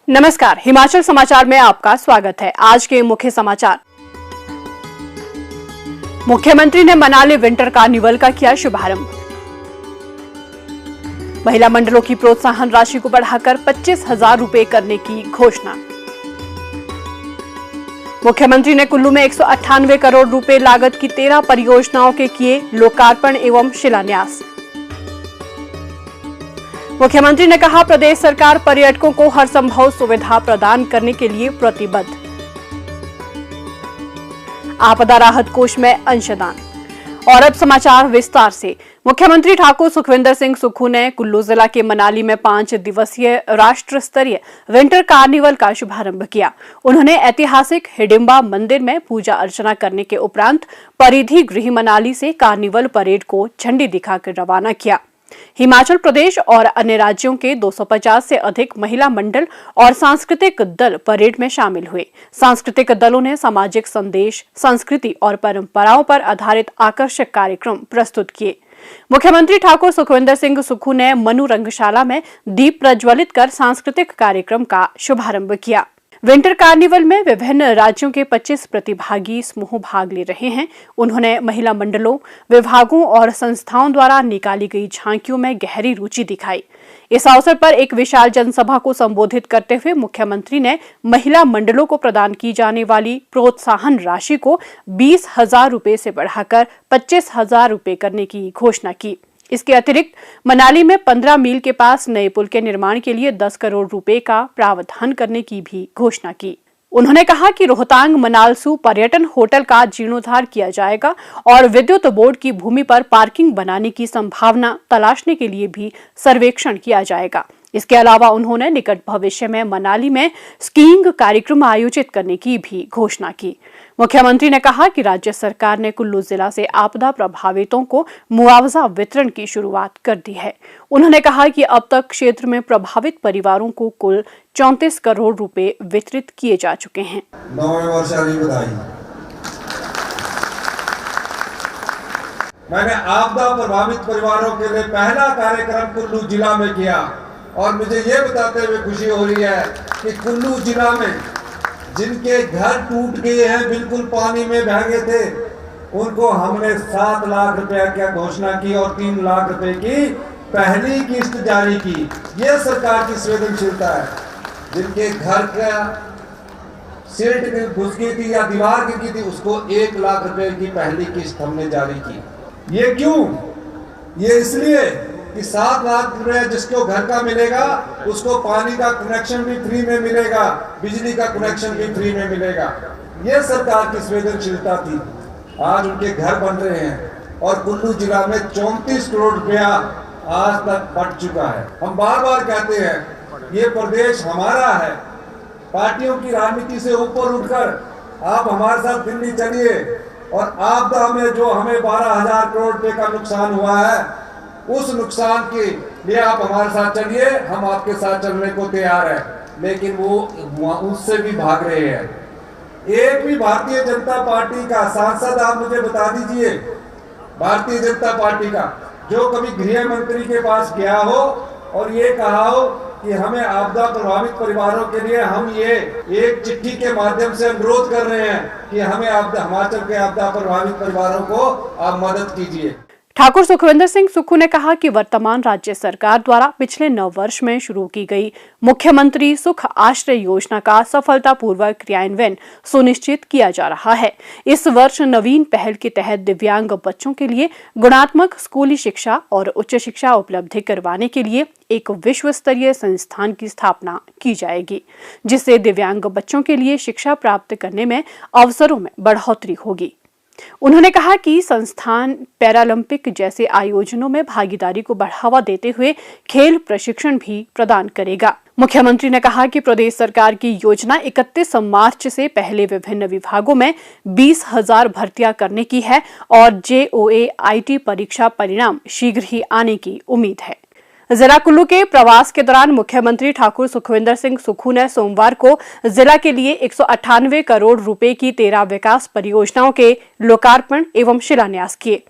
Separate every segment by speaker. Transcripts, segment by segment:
Speaker 1: नमस्कार, हिमाचल समाचार में आपका स्वागत है। आज के मुख्य समाचार। मुख्यमंत्री ने मनाली विंटर कार्निवल का किया शुभारंभ। महिला मंडलों की प्रोत्साहन राशि को बढ़ाकर 25,000 रुपए करने की घोषणा। मुख्यमंत्री ने कुल्लू में 198 करोड़ रुपए लागत की 13 परियोजनाओं के किए लोकार्पण एवं शिलान्यास। मुख्यमंत्री ने कहा, प्रदेश सरकार पर्यटकों को हर संभव सुविधा प्रदान करने के लिए प्रतिबद्ध। आपदा राहत कोष में अंशदान। और अब समाचार विस्तार से। मुख्यमंत्री ठाकुर सुखविंदर सिंह सुक्खू ने कुल्लू जिला के मनाली में 5 दिवसीय राष्ट्र स्तरीय विंटर कार्निवल का शुभारंभ किया। उन्होंने ऐतिहासिक हिडिंबा मंदिर में पूजा अर्चना करने के उपरांत परिधि गृह मनाली से कार्निवल परेड को झंडी दिखाकर रवाना किया। हिमाचल प्रदेश और अन्य राज्यों के 250 से अधिक महिला मंडल और सांस्कृतिक दल परेड में शामिल हुए। सांस्कृतिक दलों ने सामाजिक संदेश, संस्कृति और परंपराओं पर आधारित आकर्षक कार्यक्रम प्रस्तुत किए। मुख्यमंत्री ठाकुर सुखविंदर सिंह सुक्खू ने मनु रंगशाला में दीप प्रज्वलित कर सांस्कृतिक कार्यक्रम का शुभारंभ किया। विंटर कार्निवल में विभिन्न राज्यों के 25 प्रतिभागी समूह भाग ले रहे हैं। उन्होंने महिला मंडलों, विभागों और संस्थाओं द्वारा निकाली गई झांकियों में गहरी रुचि दिखाई। इस अवसर पर एक विशाल जनसभा को संबोधित करते हुए मुख्यमंत्री ने महिला मंडलों को प्रदान की जाने वाली प्रोत्साहन राशि को 20,000 रुपए से बढ़ाकर 25,000 रुपए करने की घोषणा की। इसके अतिरिक्त मनाली में 15 मील के पास नए पुल के निर्माण के लिए 10 करोड़ रुपए का प्रावधान करने की भी घोषणा की। उन्होंने कहा कि रोहतांग मनालसू पर्यटन होटल का जीर्णोद्धार किया जाएगा और विद्युत बोर्ड की भूमि पर पार्किंग बनाने की संभावना तलाशने के लिए भी सर्वेक्षण किया जाएगा। इसके अलावा उन्होंने निकट भविष्य में मनाली में स्कीइंग कार्यक्रम आयोजित करने की भी घोषणा की। मुख्यमंत्री ने कहा कि राज्य सरकार ने कुल्लू जिला से आपदा प्रभावितों को मुआवजा वितरण की शुरुआत कर दी है। उन्होंने कहा कि अब तक क्षेत्र में प्रभावित परिवारों को कुल 34 करोड़ रुपए वितरित किए जा चुके हैं।
Speaker 2: मैंने आपदा प्रभावित परिवारों के लिए पहला कार्यक्रम कुल्लू जिला में किया और मुझे ये बताते हुए खुशी हो रही है कि कुल्लू जिला में जिनके घर टूट गए हैं, बिल्कुल पानी में बह गए थे, उनको हमने 7 लाख रुपए की घोषणा की और 3 लाख रुपए की पहली किस्त जारी की। ये सरकार की संवेदनशीलता है। जिनके घर का सिल्ट घुस गई थी या दीवार गिर गई थी, उसको 1 लाख रुपए की पहली किस्त हमने जारी की। ये क्यों? ये इसलिए कि 7 लाख रुपए जिसको घर का मिलेगा उसको पानी का कनेक्शन भी फ्री में मिलेगा, बिजली का कनेक्शन भी फ्री में मिलेगा। ये सरकार की संवेदनशीलता थी। आज उनके घर बन रहे हैं और कुल्लू जिला में 34 करोड़ रुपया आज तक बढ़ चुका है। हम बार बार कहते हैं ये प्रदेश हमारा है। पार्टियों की राजनीति से ऊपर उठकर आप हमारे साथ दिल्ली चलिए और आपदा में जो हमें 12,000 करोड़ रुपए का नुकसान हुआ है, उस नुकसान के लिए आप हमारे साथ चलिए, हम आपके साथ चलने को तैयार हैं। लेकिन वो उससे भी भाग रहे हैं। एक भी भारतीय जनता पार्टी का सांसद आप मुझे बता दीजिए, भारतीय जनता पार्टी का, जो कभी गृह मंत्री के पास गया हो और ये कहा हो कि हमें आपदा प्रभावित परिवारों के लिए हम ये एक चिट्ठी के माध्यम से अनुरोध कर रहे हैं कि हमें हिमाचल के आपदा प्रभावित परिवारों को आप मदद कीजिए।
Speaker 1: ठाकुर सुखविंदर सिंह सुक्खू ने कहा कि वर्तमान राज्य सरकार द्वारा पिछले 9 वर्ष में शुरू की गई मुख्यमंत्री सुख आश्रय योजना का सफलतापूर्वक क्रियान्वयन सुनिश्चित किया जा रहा है। इस वर्ष नवीन पहल के तहत दिव्यांग बच्चों के लिए गुणात्मक स्कूली शिक्षा और उच्च शिक्षा उपलब्ध करवाने के लिए एक विश्व स्तरीय संस्थान की स्थापना की जाएगी, जिससे दिव्यांग बच्चों के लिए शिक्षा प्राप्त करने में अवसरों में बढ़ोतरी होगी। उन्होंने कहा कि संस्थान पैरालंपिक जैसे आयोजनों में भागीदारी को बढ़ावा देते हुए खेल प्रशिक्षण भी प्रदान करेगा। मुख्यमंत्री ने कहा कि प्रदेश सरकार की योजना 31 मार्च से पहले विभिन्न विभागों में 20,000 भर्तियां करने की है और JOA IT परीक्षा परिणाम शीघ्र ही आने की उम्मीद है। जिला कुल्लू के प्रवास के दौरान मुख्यमंत्री ठाकुर सुखविंदर सिंह सुक्खू ने सोमवार को जिला के लिए 198 करोड़ रुपए की 13 विकास परियोजनाओं के लोकार्पण एवं शिलान्यास किए।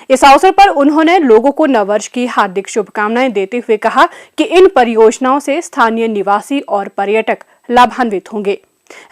Speaker 1: इस अवसर पर उन्होंने लोगों को नववर्ष की हार्दिक शुभकामनाएं देते हुए कहा कि इन परियोजनाओं से स्थानीय निवासी और पर्यटक लाभान्वित होंगे।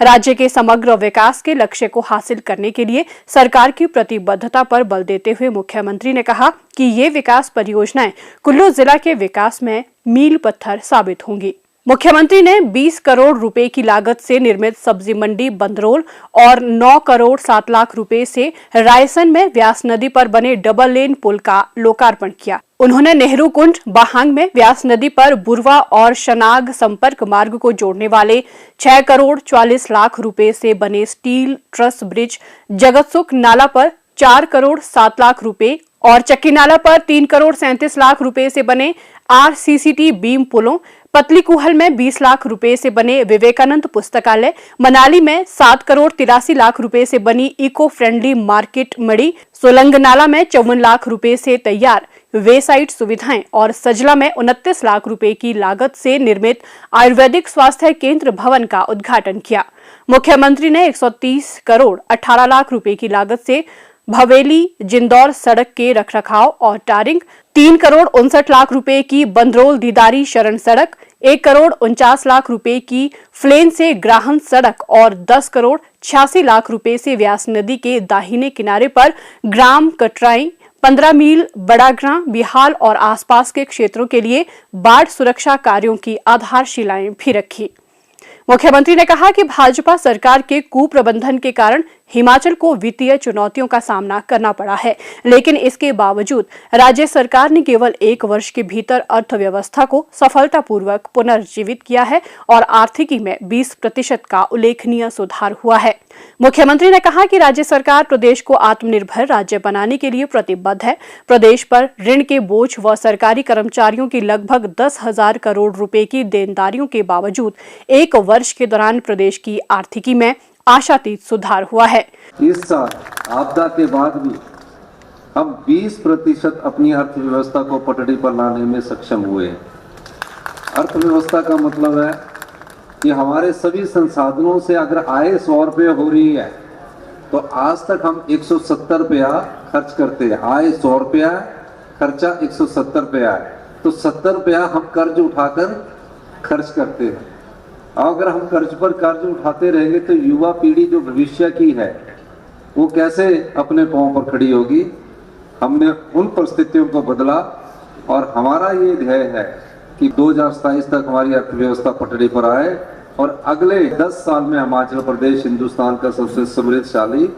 Speaker 1: राज्य के समग्र विकास के लक्ष्य को हासिल करने के लिए सरकार की प्रतिबद्धता पर बल देते हुए मुख्यमंत्री ने कहा कि ये विकास परियोजनाएं कुल्लू जिला के विकास में मील पत्थर साबित होंगी। मुख्यमंत्री ने 20 करोड़ रुपए की लागत से निर्मित सब्जी मंडी बंदरोल और 9 करोड़ 7 लाख रुपए से रायसन में व्यास नदी पर बने डबल लेन पुल का लोकार्पण किया। उन्होंने नेहरू कुंड बाहांग में व्यास नदी पर बुरवा और शनाग संपर्क मार्ग को जोड़ने वाले 6 करोड़ 44 लाख रुपए से बने स्टील ट्रस ब्रिज, जगतसुख नाला पर 4 करोड़ 7 लाख रुपए और चक्की नाला पर 3 करोड़ 37 लाख रुपए से बने RCCT बीम पुलों, पतली कुहल में 20 लाख रुपए से बने विवेकानंद पुस्तकालय, मनाली में 7 करोड़ 83 लाख रुपए से बनी इको फ्रेंडली मार्केट मड़ी, सोलंग नाला में 54 लाख रुपए से तैयार वे साइट सुविधाएं और सजला में 29 लाख रुपए की लागत से निर्मित आयुर्वेदिक स्वास्थ्य केंद्र भवन का उद्घाटन किया। मुख्यमंत्री ने 130 करोड़ 18 लाख रुपए की लागत से भवेली जिंदौर सड़क के रखरखाव और टारिंग, 3 करोड़ 59 लाख रुपए की बंदरोल दीदारी शरण सड़क, 1 करोड़ 49 लाख रुपए की फ्लेन से ग्राहन सड़क और 10 करोड़ 86 लाख रुपए से व्यास नदी के दाहिने किनारे पर ग्राम कटराई, 15 मील बड़ाग्रां, बिहाल और आसपास के क्षेत्रों के लिए बाढ़ सुरक्षा कार्यों की आधारशिलाएं भी रखी। मुख्यमंत्री ने कहा कि भाजपा सरकार के कुप्रबंधन के कारण हिमाचल को वित्तीय चुनौतियों का सामना करना पड़ा है, लेकिन इसके बावजूद राज्य सरकार ने केवल 1 वर्ष के भीतर अर्थव्यवस्था को सफलतापूर्वक पुनर्जीवित किया है और आर्थिकी में 20% का उल्लेखनीय सुधार हुआ है। मुख्यमंत्री ने कहा कि राज्य सरकार प्रदेश को आत्मनिर्भर राज्य बनाने के लिए प्रतिबद्ध है। प्रदेश पर ऋण के बोझ व सरकारी कर्मचारियों की लगभग 10,000 करोड़ रुपए की देनदारियों के बावजूद 1 वर्ष के दौरान प्रदेश की आर्थिकी में आशातीत सुधार हुआ है।
Speaker 3: इस साल आपदा के बाद भी हम 20% अपनी अर्थव्यवस्था को पटड़ी पर लाने में सक्षम हुए हैं। अर्थव्यवस्था का मतलब है कि हमारे सभी संसाधनों से अगर आय 100 रुपये हो रही है तो आज तक हम 170 रुपया खर्च करते हैं। आय 100 रुपया, खर्चा 170 रुपया है, तो 70 रुपया हम कर्ज उठाकर खर्च करते हैं। अगर हम कर्ज पर कर्ज उठाते रहेंगे तो युवा पीढ़ी जो भविष्य की है वो कैसे अपने पांव पर खड़ी होगी। हमने उन परिस्थितियों को बदला और हमारा ये ध्येय है कि 2027 तक हमारी अर्थव्यवस्था पटड़ी पर आए और अगले 10 साल में हिमाचल प्रदेश हिंदुस्तान का सबसे समृद्धशाली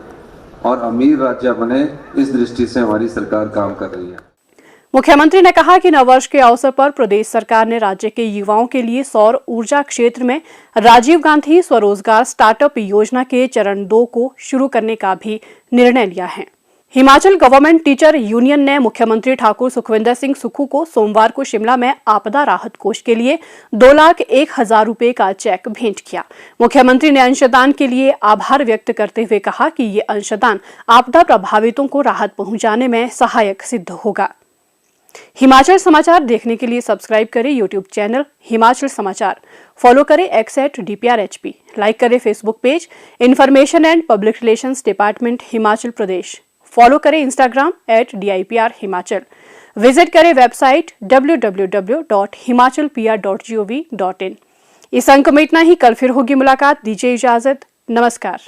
Speaker 3: और अमीर राज्य बने। इस दृष्टि से हमारी सरकार काम कर रही है।
Speaker 1: मुख्यमंत्री ने कहा कि नववर्ष के अवसर पर प्रदेश सरकार ने राज्य के युवाओं के लिए सौर ऊर्जा क्षेत्र में राजीव गांधी स्वरोजगार स्टार्टअप योजना के चरण 2 को शुरू करने का भी निर्णय लिया है। हिमाचल गवर्नमेंट टीचर यूनियन ने मुख्यमंत्री ठाकुर सुखविंदर सिंह सुक्खू को सोमवार को शिमला में आपदा राहत कोष के लिए 2,01,000 रुपए का चेक भेंट किया। मुख्यमंत्री ने अंशदान के लिए आभार व्यक्त करते हुए कहा कि ये अंशदान आपदा प्रभावितों को राहत पहुंचाने में सहायक सिद्ध होगा। हिमाचल समाचार देखने के लिए सब्सक्राइब करें यूट्यूब चैनल हिमाचल समाचार, फॉलो करें x@DPRHP, लाइक करें Facebook page information and public relations department Himachal Pradesh, follow करें इंस्टाग्राम @DIPR हिमाचल, विजिट करें वेबसाइट www.himachalpr.gov.in। इस अंक में इतना ही। कल फिर होगी मुलाकात। दीजिए इजाजत। नमस्कार।